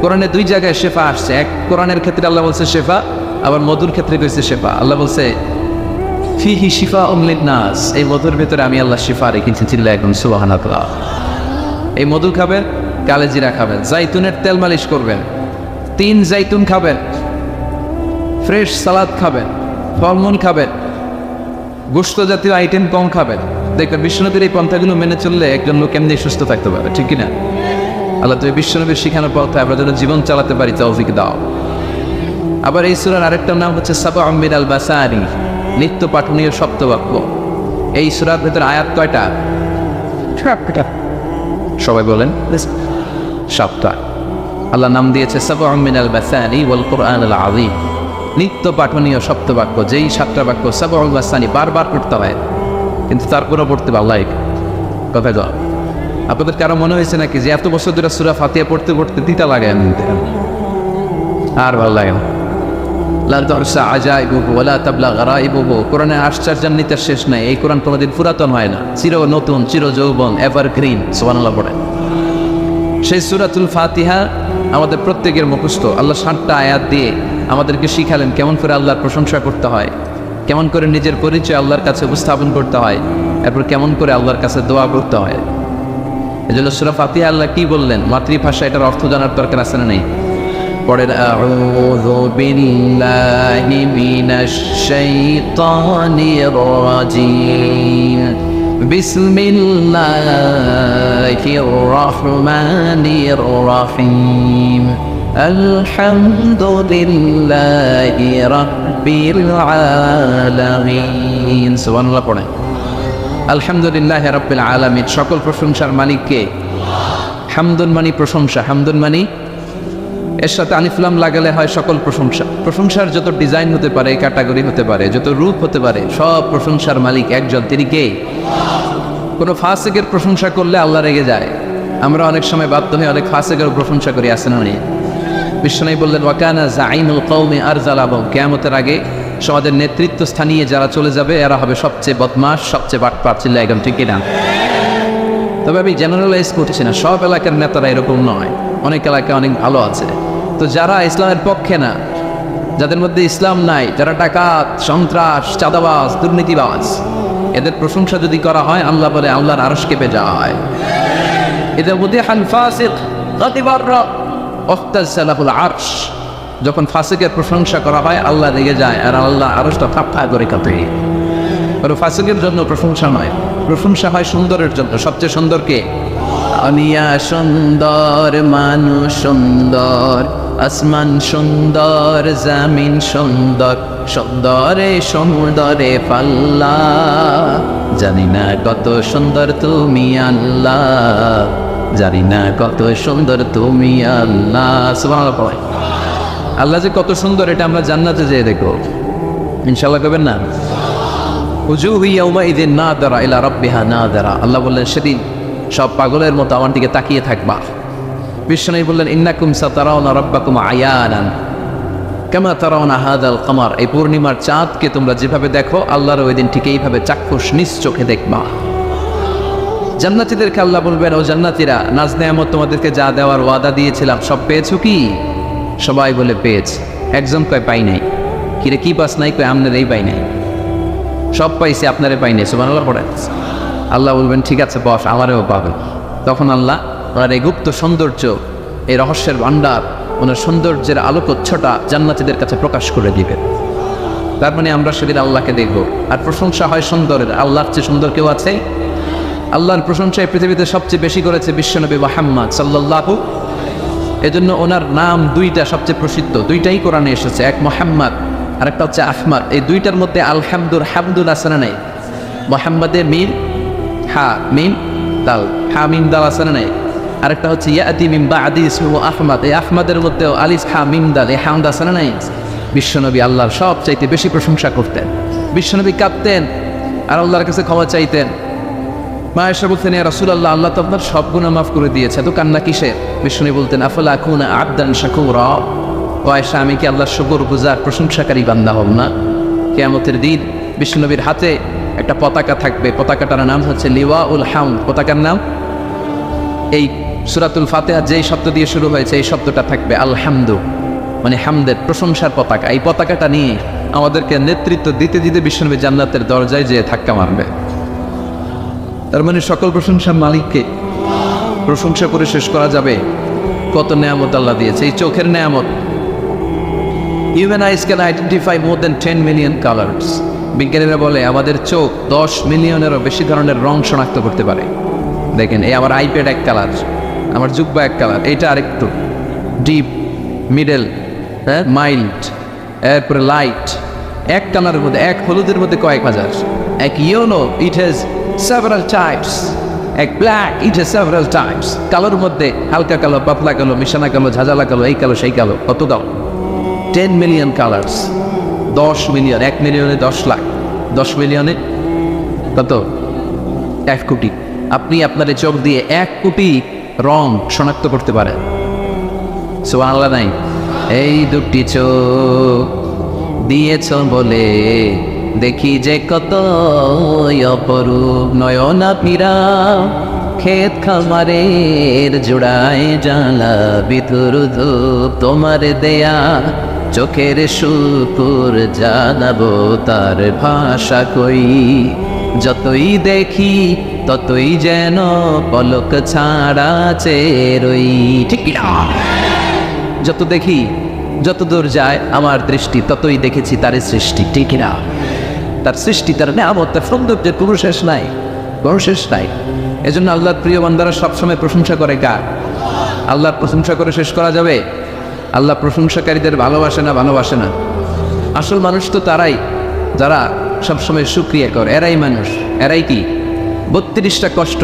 কোরআনে দুই জায়গায় শেফা আসছে। এক কোরআনের ক্ষেত্রে আল্লাহ বলছে শেফা, আবার মধুর ক্ষেত্রে কইছে শেফা। আল্লাহ বলছে ফিহি শিফা লিন-নাস, এই মধুর ভেতরে আমি আল্লাহ শিফা রেখেছি। চিল্লা একদম সুবহানাল্লাহ। এই মধু খাবেন, কালেজিরা খাবেন, জাইতুনের তেল মালিশ করবেন, 3 জাইতুন খাবেন, ফ্রেশ সালাদ খাবেন, ফলমূল খাবেন, গোশত জাতীয় আইটেম কম খাবেন। দেখবেন বিশ্বনবীর এই পন্থাগুলো মেনে চললে একজন লোক এমনি সুস্থ থাকতে পারবে, ঠিক কিনা? আল্লাহ তুমি বিশ্বনবীর শিখানোর পথে আমরা যেন জীবন চালাতে পারি, তৌফিক দাও। আবার এই সূরার আরেকটা নাম হচ্ছে সাবআম মিনাল বাসারি, নিত্য পাঠনীয় সপ্তবাক্য। এই সূরার ভেতরে আয়াত কয়টা? সবাই বলেন। 7টা। আল্লাহ নাম দিয়েছে সাবআম মিনাল বাসারি ওয়াল কুরআনুল আযীম, নিত্য পাঠনীয় সপ্তবাক্য। যেই 7টা বাক্য সাবআল বাসানি বারবার পড়তে হয়, কিন্তু তারপরেও পড়তে ভালো কথা জবাব। আপনাদের কারো মনে হয়েছে নাকি যে এত বছর ধরে সূরা ফাতিহা পড়তে পড়তে তিতা লাগে? আর ভালো লাগে না। লা তুহসা আজাইবুহু ওয়ালা তাবলা গারাইবুহু। কোরআনের আশ্চর্যান্বিতার শেষ নাই। এই কোরআন কোনোদিন পুরাতন হয় না, চির নতুন, চির যৌবন, এভারগ্রিন। সুবহানাল্লাহ পড়েন। সেই সূরাতুল ফাতিহা আমাদের প্রত্যেকের মুখস্থ। আল্লাহ 7টা আয়াত দিয়ে আমাদেরকে শিখালেন কেমন করে আল্লাহর প্রশংসা করতে হয়, কেমন করে নিজের পরিচয় আল্লাহর কাছে উপস্থাপন করতে হয়, এরপর কেমন করে আল্লাহর কাছে দোয়া করতে হয়। এজন্য সূরা ফাতিহা আল্লাহ কি বললেন, মাতৃভাষা, এটার অর্থ জানার দরকার আছে না নেই? পড়েন আউযু বিল্লাহি মিনাশ শাইতানির রাজিম, বিসমিল্লাহির রহমানির রহিম, আলহামদুলিল্লাহি রাব্বিল আলামিন। সুবহানাল্লাহ পড়েন। আলহামদুলিল্লাহি রাব্বিল আলামিন, সকল প্রশংসার মালিক কে? হামদুন মানি প্রশংসা, হামদুন মানি এর সাথে আলিফ লাম লাগালে হয় সকল প্রশংসা। প্রশংসার যত ডিজাইন হতে পারে, ক্যাটাগরি হতে পারে, যত রূপ হতে পারে, সব প্রশংসার মালিক একজন, তিনি কে? কোনো ফাসিকের প্রশংসা করলে আল্লাহ রেগে যায়। আমরা অনেক সময় বাধ্য হয়ে অনেক ফাসিকের প্রশংসা করি, আসে না? বিশ্বনবী বললেন ওয়াকানা যাইমুল কওমি আরজালাহুম, কিয়ামতের আগে সমাজের নেতৃত্ব স্থানীয় যারা চলে যাবে এরা হবে সবচেয়ে বদমাশ, সবচেয়ে বাটপার। চিল্লা একদম ঠিক কিনা? তবে আমি জেনারেলাইজ করছি না, সব এলাকার নেতারা এরকম নয়, অনেক এলাকায় অনেক ভালো আছে। তো যারা ইসলামের পক্ষে না, যাদের মধ্যে ইসলাম নাই, যারা ডাকাত, সন্ত্রাস, চাঁদাবাজ, দুর্নীতিবাজ, এদের প্রশংসা যদি করা হয় আল্লাহ বলে আল্লাহর আরশ কেঁপে যায়। এদের মধ্যে ফাসিক গাদিবার ওয়াহতাসালাহুল আরশ, যখন ফাসিকের প্রশংসা করা হয় আল্লাহ রেগে যায়, আর আল্লাহ আরশটা ফাঁপা করে কাঁপে। আর ফাসিকের জন্য প্রশংসা নয়, প্রশংসা হয় সুন্দরের জন্য। সবচেয়ে সুন্দর কে? আনিয়া সুন্দর, মানুষ সুন্দর, আসমান সুন্দর, জামিন সুন্দর, সুন্দরে সুন্দরে পাল্লা, জানি না কত সুন্দর তুমি আল্লাহ, জানি না কত সুন্দর তুমি আল্লাহ। সুবহানাল্লাহ পড়ে। আল্লাহ যে কত সুন্দর এটা আমরা জান্নাতে যেয়ে দেখব ইনশাআল্লাহ। করবেন না? উজুহু ইয়াউমাইযিন নাযিরা ইলা রাব্বিহা নাযিরা। আল্লাহ বললেন সেদিন সব পাগলের মতো আমার দিকে তাকিয়ে থাকবা। বিশ্বনবী বললেন ইন্নাকুম সাতারাউনা রাব্বাকুম আয়ানান কামা তারাউনা হাযাল কমার। এই পূর্ণিমার চাঁদকে তোমরা যেভাবে দেখো আল্লাহর ওই দিন ঠিক এইভাবে চাক্ষুষ নিজ চোখে দেখবা। জান্নাতীদেরকে আল্লাহ বলবেন, ও জান্নাতীরা, নাজ নেয়ামত তোমাদেরকে যা দেওয়ার ওয়াদা দিয়েছিলাম সব পেয়েছো কি? সবাই বলে পেয়েছে। একজন কয় পাই নাই। কিরে কি পাস নাই? কয় আপনার এই পাই নাই। সব পাইছে, আপনারে পাই নাই। সুবহানাল্লাহ পড়ে। আল্লাহ বলবেন ঠিক আছে বস, আমারেও পাবেন। তখন আল্লাহ ওনার এই গুপ্ত সৌন্দর্য, এই রহস্যের ভান্ডার, ওনার সৌন্দর্যের আলোকচ্ছটা জান্নাতীদের কাছে প্রকাশ করে দিবেন। তার মানে আমরা সেদিন আল্লাহকে দেখব। আর প্রশংসা হয় সুন্দরের। আল্লাহর চেয়ে সুন্দর কেউ আছে? আল্লাহর প্রশংসা এই পৃথিবীতে সবচেয়ে বেশি করেছে বিশ্বনবী মুহাম্মদ সাল্লাল্লাহু। এজন্য ওনার নাম দুইটা সবচেয়ে প্রসিদ্ধ, দুইটাই কোরআনে এসেছে। এক মুহাম্মদ আর একটা হচ্ছে আহমদ। এই দুইটার মধ্যে আলহামদুর হামদুল আসানা নাই। মুহাম্মদে মিম হা মিম দাল, হা মিম দাল আসানা নাই। আরেকটা হচ্ছে ইয়াতি মিন বাদি ইসমুহু আহমদ। এই আহমদের মধ্যেও আলিফ হা মিম দাল, এই হামদ আসানা নাই। বিশ্বনবী আল্লাহর সবচাইতে বেশি প্রশংসা করতেন। বিশ্বনবী কাঁদতেন আর আল্লাহর কাছে ক্ষমা চাইতেন। মা আয়েশা বলতেন, ইয়া রাসূলুল্লাহ, আল্লাহ তো আপনার সব গুনাহ মাফ করে দিয়েছে, তো কান্না কিসের? বিশ্বনবী বলতেন, আফালা আকুনা আবদান শাকুরা। ও আয়েশা, আমি কি আল্লাহর শুকরগুজার প্রশংসাকারী বান্দা হব না? কিয়ামতের দিন বিশ্বনবীর হাতে একটা পতাকা থাকবে। পতাকাটার নাম হচ্ছে লিওয়াউল হামদ। পতাকার নাম এই সূরাতুল ফাতিহা যেই শব্দ দিয়ে শুরু হয়েছে এই শব্দটা থাকবে, আলহামদু, মানে হামদের, প্রশংসার পতাকা। এই পতাকাটা নিয়ে আমাদেরকে নেতৃত্ব দিতে দিতে বিশ্বনবী জান্নাতের দরজায় যেয়ে ধাক্কা মারবে। তার মানে সকল প্রশংসার মালিককে প্রশংসা করে শেষ করা যাবে। কত নেয়ামত আল্লাহ দিয়েছে। এই চোখের নেয়ামত। Human eyes can identify more than 10 million colours. বিজ্ঞানীরা বলে আমাদের চোখ 10 মিলিয়নেরও বেশি ধরনের রং শনাক্ত করতে পারে। দেখেন, এই আমার আইপ্যাড এক কালার, আমার জুব্বা এক কালার, এইটা আরেকটু ডিপ, মিডল, হ্যাঁ, মাইল্ড, এরপরে লাইট। এক কালারের মধ্যে, এক হলুদের মধ্যে কয়েক হাজার। এক yellow, it has several types. এক black, it has several types. কালোর মধ্যে হালকা কালো, পাতলা কালো, মিশানা কালো, ঝাঁঝালা কালো, এই কালো সেই কালো। কত কালো? 10 মিলিয়ন কালার্স। 10 মিলিয়ন, 1 মিলিয়নে 10 লাখ, 10 মিলিয়নে কত? 1 কোটি। আপনি আপনার চোখ দিয়ে 1 কোটি রং শনাক্ত করতে পারেন। সুবহানাল্লাহ নাই? এই দুটি চোখ দিয়েছ বলে দেখি যে কত অপরূপ। নয়না পীরা ক্ষেত খামারের জোড়ায় জ্বালা বিধুর ধূপ। তোমার দেয়া চোখের শুকুর জানাবো তার ভাষা কই। যতই দেখি ততই যেন পলক ছাড়া চেরই। ঠিক না? যত দেখি, যত দূর যায় আমার দৃষ্টি, ততই দেখেছি তার সৃষ্টি। ঠিক না? তার সৃষ্টি, তার নেয়ামত, তার সৌন্দর্যের কোনো শেষ নাই, কোনো শেষ নাই। এজন্য আল্লাহর প্রিয় বান্দারা সবসময় প্রশংসা করে কার? আল্লাহর প্রশংসা করে শেষ করা যাবে? আল্লাহ প্রশংসাকারীদের ভালোবাসে না? ভালোবাসে না? আসল মানুষ তো তারাই যারা সবসময় শুকরিয়া করে। এরাই মানুষ। এরাই কি 32টা কষ্ট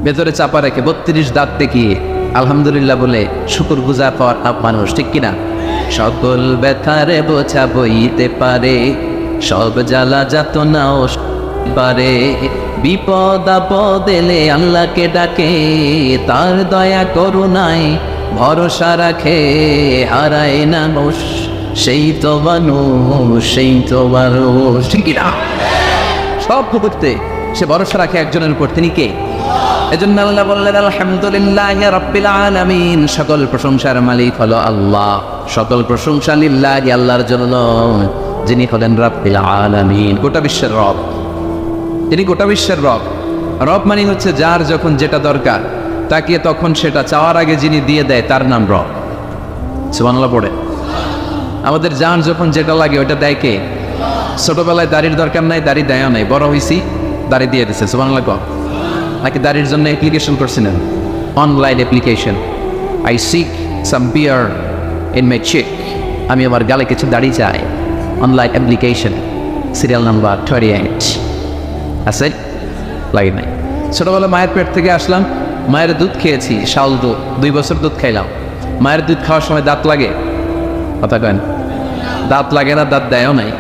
ভেতরে চাপা রেখে 32 দাঁত দেখিয়ে আলহামদুলিল্লাহ বলে শুকর গুজার পাওয়ার মানুষ। ঠিক কিনা? সকল ব্যথারে বোঝা বইতে পারে, সব জ্বালা যাতনাও পারে। বিপদ আপদ এলে আল্লাহকে ডাকে, তার দয়া করুণায় ভরসা রাখে। হারায় না মোষ, সেই তো মানুষ, সেই তো মানুষ। ঠিক না? সব মুহূর্তে সে ভরসা রাখে একজনের উপর। তিনি কে? এজন্য আল্লাহ বললেন আলহামদুলিল্লাহি রাব্বিল আলামিন। সকল প্রশংসার মালিক হলো আল্লাহ। সকল প্রশংসা লিল্লাহি, আল্লাহর জন্য, যিনি হলেন রাব্বিল আলামিন, গোটা বিশ্বের রব। তিনি গোটা বিশ্বের রব। রব মানে হচ্ছে যার যখন যেটা দরকার তাকে তখন সেটা চাওয়ার আগে যিনি দিয়ে দেয় তার নাম রব। সুবহানাল্লাহ পড়ে। আমাদের যার যখন যেটা লাগে ওটা দেয় কে? ছোটবেলায় দাড়ির দরকার নাই, দাড়ি দেয় নাই। বড় হয়েছি, দাড়ি দিয়ে দিচ্ছে। সুবহানাল্লাহ। নাকি দাড়ির জন্য অ্যাপ্লিকেশন করছিলেন? Online application. I seek some beard in my cheek. আমি আমার গালে কিছু দাড়ি চাই। অনলাইন অ্যাপ্লিকেশন, সিরিয়াল নাম্বার 28 আছে? লাগে নাই। ছোটবেলা মায়ের পেট থেকে আসলাম, মায়ের দুধ খেয়েছি, শাল দুধ, 2 বছর দুধ খাইলাম। মায়ের দুধ খাওয়ার সময় দাঁত লাগে? কথা কেন? দাঁত লাগে না, দাঁত দেয়ও নাই।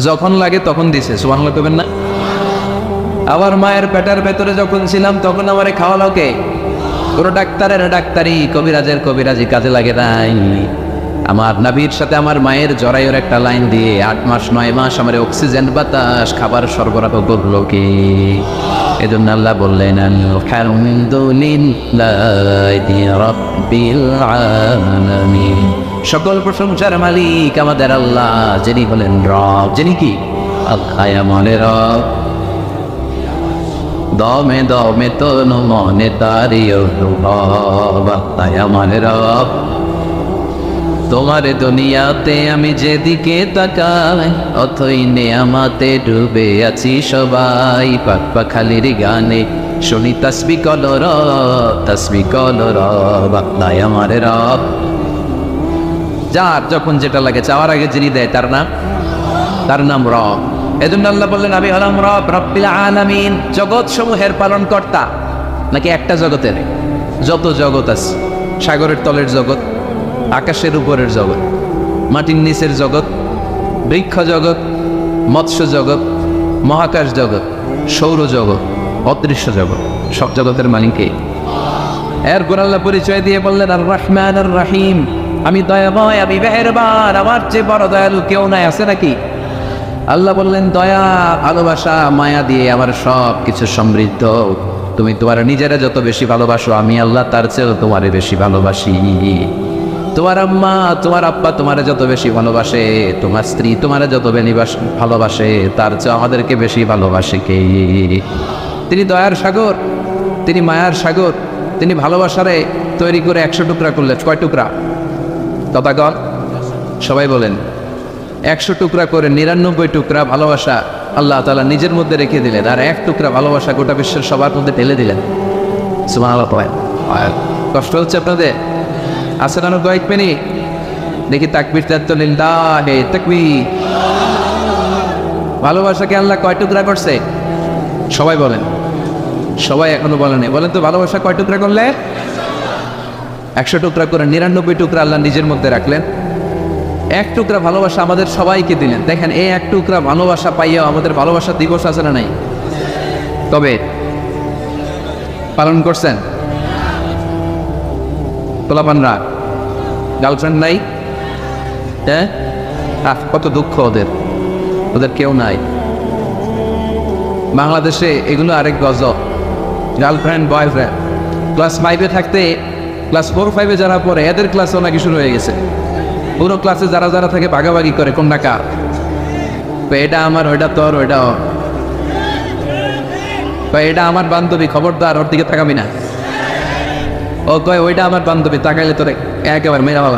যখন লাগে তখন দিছে, সুবহানাল্লাহ কইবেন না? আবার মায়ের পেটের ভেতরে যখন ছিলাম তখন আমারে খাওয়ালো কে? কোনো ডাক্তারের ডাক্তারি, কবিরাজের কবিরাজি কাজে লাগে নাই। আমার নাভির সাথে আমার মায়ের জরায়ুর একটা লাইন দিয়ে 8 মাস 9 মাস আমার অক্সিজেন বাতাস খাবার সরবরাহ করলো কে? এজন্য আল্লাহ বললেন আলহামদুলিল্লাহি রাব্বিল আলামিন, সকল প্রশংসার মালিক আমাদের আল্লাহ, যিনি হলেন রব। যিনি কি? আল্লাহ আমাদের রব। দমে দমে তনু মনে তারি অনুভব, আল্লাহ আমাদের রব। তোমার দুনিয়াতে আমি যেদিকে তাকাই অথই নেয়ামাতে ডুবে আছি সবাই। পাক পাখালির গানে শুনি তাসবিহ কলর, তাসবিহ কলর, আল্লাহ আমার রব। যার যখন যেটা লাগে চাওয়ার আগে যিনি দেয় তার নাম রব। এজন্য আল্লাহ বললেন আমি হলাম রব, রব্বিল আলামিন, জগৎ সমূহের পালন কর্তা। নাকি একটা জগতের? যত জগৎ আছে, সাগরের তলের জগৎ, আকাশের উপরের জগৎ, মাটির নিচের জগৎ, বৃক্ষ জগৎ, মৎস্য জগৎ, মহাকাশ জগৎ, সৌর জগৎ, অদৃশ্য জগৎ, সব জগতের মালিককে। এরপর আল্লাহ পরিচয় দিয়ে বললেন আর রহমান আর রাহিম, আমি দয়াময়, আমি মেহেরবান, আমার চেয়ে বড় দয়ালু কেউ নাই, আছে নাকি? আল্লাহ বললেন দয়া, ভালোবাসা, মায়া দিয়ে আমার সব কিছু সমৃদ্ধ। তুমি তোমার নিজেরা যত বেশি ভালোবাসো আমি আল্লাহ তার চেয়েও তোমারে বেশি ভালোবাসি। তোমার আম্মা তোমার আব্বা তোমারে যত বেশি ভালোবাসে, তোমার স্ত্রী তোমারে যত ভালোবাসে, তার চেয়ে আমাদেরকে বেশি ভালোবাসে কে? তিনি দয়ার সাগর, তিনি মায়ার সাগর, তিনি ভালোবাসারে তৈরি করে 100 টুকরা করলেন। কয় টুকরা? তথাগত সবাই বলেন 100 টুকরা করে 99 টুকরা ভালোবাসা আল্লাহ তাআলা নিজের মধ্যে রেখে দিলেন, আর 1 টুকরা ভালোবাসা গোটা বিশ্বের সবার মধ্যে ঢেলে দিলেন। সুবহানাল্লাহ। কষ্ট হচ্ছে আপনাদের? আসেন আরো কয়েক মিনিট দেখি। তাকবীর, লিল্লাহ, তাকবীর। ভালোবাসাকে আল্লাহ কয় টুকরা করছে? সবাই বলেন। সবাই এখনো বলেন। বলেন তো ভালোবাসা কয় টুকরা করলে? 100 টুকরা করে 99 টুকরা আল্লাহ নিজের মধ্যে রাখলেন। 1 টুকরা ভালোবাসা আমাদের সবাইকে দিলেন। দেখেন এই 1 টুকরা ভালোবাসা পাইয়াও আমাদের ভালোবাসা দিবস আছে না নাই? তবে পালন করছেন? পোলাপানরা গার্লফ্রেন্ড নাই? হ্যাঁ, কত দুঃখ ওদের, ওদের কেউ নাই। বাংলাদেশে এগুলো আরেক গজব। গার্লফ্রেন্ড বয়ফ্রেন্ড ক্লাস 5-এ থাকতে ক্লাস 4-5-এ যারা পড়ে এদের ক্লাসও নাকি শুরু হয়ে গেছে। পুরো ক্লাসে যারা যারা থাকে ভাগাভাগি করে কোনটা কার। এটা আমার, ওইটা তোর, ওইটা ওর। এটা আমার বান্ধবী, খবরদার ওর দিকে তাকাবি না। ও কয় ওইটা আমার বান্ধবী, তাকাইলে তোর একেবারে মেরা ভালো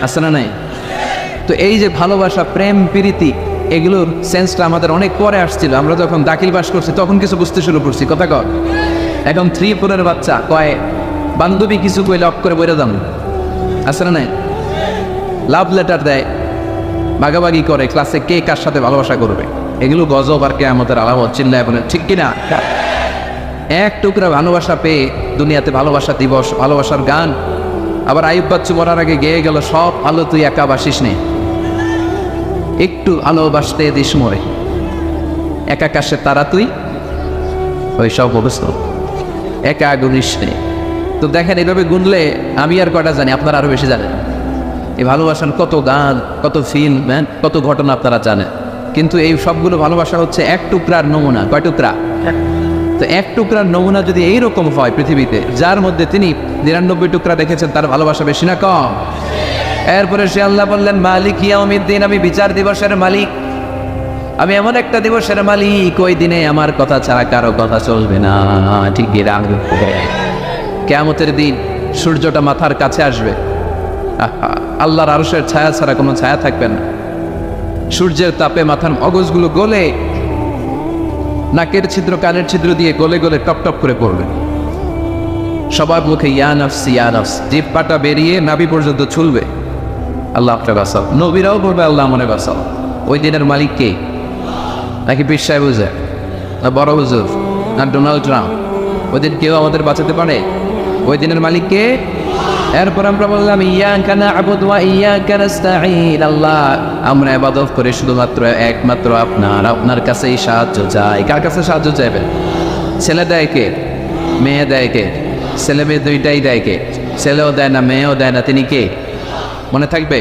আসছে না নাই? তো এই যে ভালোবাসা, প্রেম, প্রীতি, এগুলোর সেন্সটা আমাদের অনেক পরে আসছিল। আমরা যখন দাখিল পাস করছি তখন কিছু বুঝতে শুরু করছি। কথা কর। এখন 3-4-এর বাচ্চা কয় বান্ধবী কিছু কইলে অফ করে বইরে যান, আসছে না নাই? লাভ লেটার দেয়, ভাগাভাগি করে ক্লাসে কে কার সাথে ভালোবাসা করবে। এগুলো গজব আর কিয়ামতের আলামত। চিল্লায় বলেন ঠিক কিনা? 1 টুকরা ভালোবাসা পেয়ে দুনিয়াতে ভালোবাসা দিবস, ভালোবাসার গান। আবার আইয়ুব বাচ্চু মরার আগে গেয়ে গেল সব আলো তুই একা বাসিস নে, একটু ভালোবাসতে দিস মরে, একা কাশে তারা তুই ওই সব অবস্থা, একা গুনিস নে। তো দেখেন এইভাবে গুনলে আমি আর কয়টা জানি, আপনারা আরো বেশি জানেন। এই ভালোবাসার কত গান, কত ফিল্ম, কত ঘটনা আপনারা জানেন। কিন্তু এই সবগুলো ভালোবাসা হচ্ছে 1 টুকরার নমুনা। কয় টুকরা? তো 1 টুকরার নমুনা যদি এইরকম হয় পৃথিবীতে, যার মধ্যে তিনি 99 টুকরা দেখেছেন, তার ভালোবাসা বেশি না কম? এরপরে সে আল্লাহ বললেন মালিক ইয়াউমিদ্দিন, আমি বিচার দিবসের মালিক। আমি এমন একটা দিবসের মালিক, ওই দিনে আমার কথা ছাড়া কারো কথা চলবে না। ঠিক কিয়ামতের দিন সূর্যটা মাথার কাছে আসবে, আল্লাহর আরশের ছায়া ছাড়া কোনো ছায়া থাকবে না। সূর্যের তাপে মাথার মগজগুলো গলে, নাকের ছিদ্র, কানের ছিদ্র দিয়ে গলে গলে টপ টপ করে পড়বে। সবার মুখে ইয়া নফস ইয়া নফস, জিভ পাটা বেরিয়ে নাভি পর্যন্ত ছুলবে। আল্লাহ আপনি বাঁচাও। নবীরাও বলবে আল্লাহ মনে বাঁচাও। ওই দিনের মালিক কে? নাকি পীর সাহেব হুজুর, না বড় হুজুর, না ডোনাল্ড ট্রাম্প? ওই দিন কেউ আমাদের বাঁচাতে পারে? ওই দিনের মালিক কে? এরপর আমরা বললাম ইয়াকা না'বুদু ওয়া ইয়াকা নাস্তাঈন, আল্লাহ আমরা ইবাদত করি শুধুমাত্র একমাত্র আপনার কাছেই সাহায্য চাই। কার কাছে সাহায্য চাইবেন? ছেলে দেয় কে? মেয়ে দেয় কে? ছেলে মেয়ে দুইটাই দেয় কে? ছেলেও দেয় না মেয়েও দেয় না, তিনি কে? মনে থাকবে?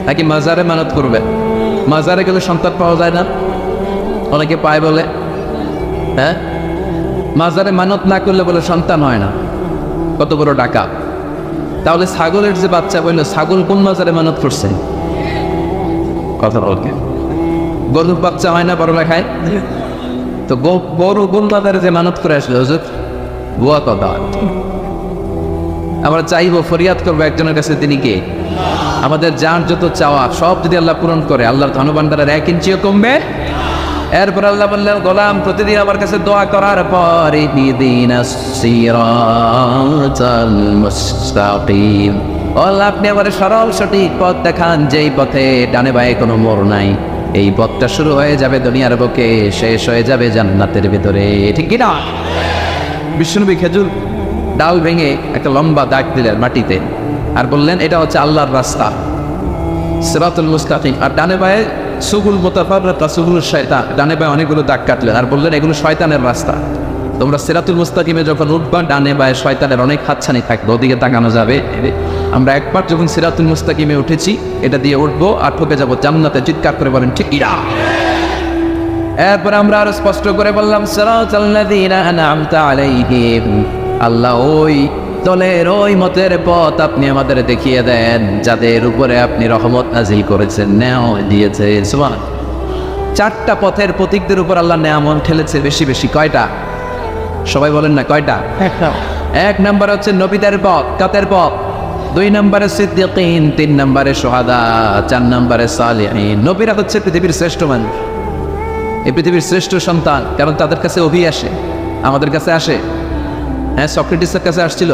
নাকি মাজারে মানত করবে? মাজারে গেলে সন্তান পাওয়া যায় না, অনেকে পায় বলে। হ্যাঁ, মাজারে মানত না করলে বলে সন্তান হয় না, কত বড় ডাকাত। তাহলে ছাগলের যে বাচ্চা বললো, ছাগল কোন মাজারে মানত করছে? কথা বলকে। গরুর বাচ্চা হয় না বড় লেখায়? তো গরু কোন মাজারে যে মানত করে আসলে হুজুর? বুয়া কথা। আমরা চাইবো, ফরিয়াদ করবো একজনের কাছে, তিনি কে? আমাদের যার যত চাওয়া সব যদি আল্লাহ পূরণ করে, আল্লাহর ধনভাণ্ডারের 1 ইঞ্চিও কমবে। এরপর আল্লাহ বললেন, গোলাম প্রতিদিন আমার কাছে দোয়া করার পর ইহদিনাস সিরাতাল মুস্তাকিম, আল্লাহ আপনি আমার সরল সঠিক পথ দেখান, যেই পথে ডানে বায়ে কোনো মোড় নাই। এই পথটা শুরু হয়ে যাবে দুনিয়ার বুকে, শেষ হয়ে যাবে জান্নাতের ভিতরে, ঠিক কি না? বিষ্ণুনবী খেজুর ডাল ভেঙে একটা লম্বা দাগ দিলেন মাটিতে, আর বললেন এটা হচ্ছে আল্লাহর রাস্তা, সিরাতুল মুস্তাকিম। আর ডানে বায়ে সুগুল মুতাফাররাকা সুগুল শয়তান, ডানে বায়ে অনেকগুলো দাগ কাটলেন আর বললেন এগুলো শয়তানের রাস্তা। তোমরা সিরাতুল মুস্তাকিমে যখন উঠবা, ডানে বায়ে শয়তানের অনেক হাতছানি থাকবে, ওদিকে তাকানো যাবে। আমরা একবার যখন সিরাতুল মুস্তাকিমে উঠেছি, এটা দিয়ে উঠবো আর ঠকে যাবো জান্নাতে, চিৎকার করে বলেন ঠিক ইরা। এরপর আমরা আরো স্পষ্ট করে বললাম সিরাতাল্লাযীনা আনআমতা আলাইহিম, আল্লাহ ওই দলের ওই মতের পথ আপনি আমাদের দেখিয়ে দেন যাদের উপরে আপনি রহমত নাজিল করেছেন, নেয়ামত দিয়েছেন। সুবহান। 4টা পথের প্রতীকদের উপর আল্লাহ নেয়ামত ঠেলেছে বেশি বেশি। কয়টা? সবাই বলেন না কয়টা? 1 নম্বর হচ্ছে নবীদের পথ, কাদের পথ? 2 নম্বরে সিদ্দিকিন, 3 নম্বরে শুহাদা, 4 নম্বরে সালিহিন। নবীরা হচ্ছে পৃথিবীর শ্রেষ্ঠ মানুষ, এই পৃথিবীর শ্রেষ্ঠ সন্তান, কারণ তাদের কাছে ওহী আসে, আমাদের কাছে আসে। হ্যাঁ, সক্রেটিসের কাছে আসছিল,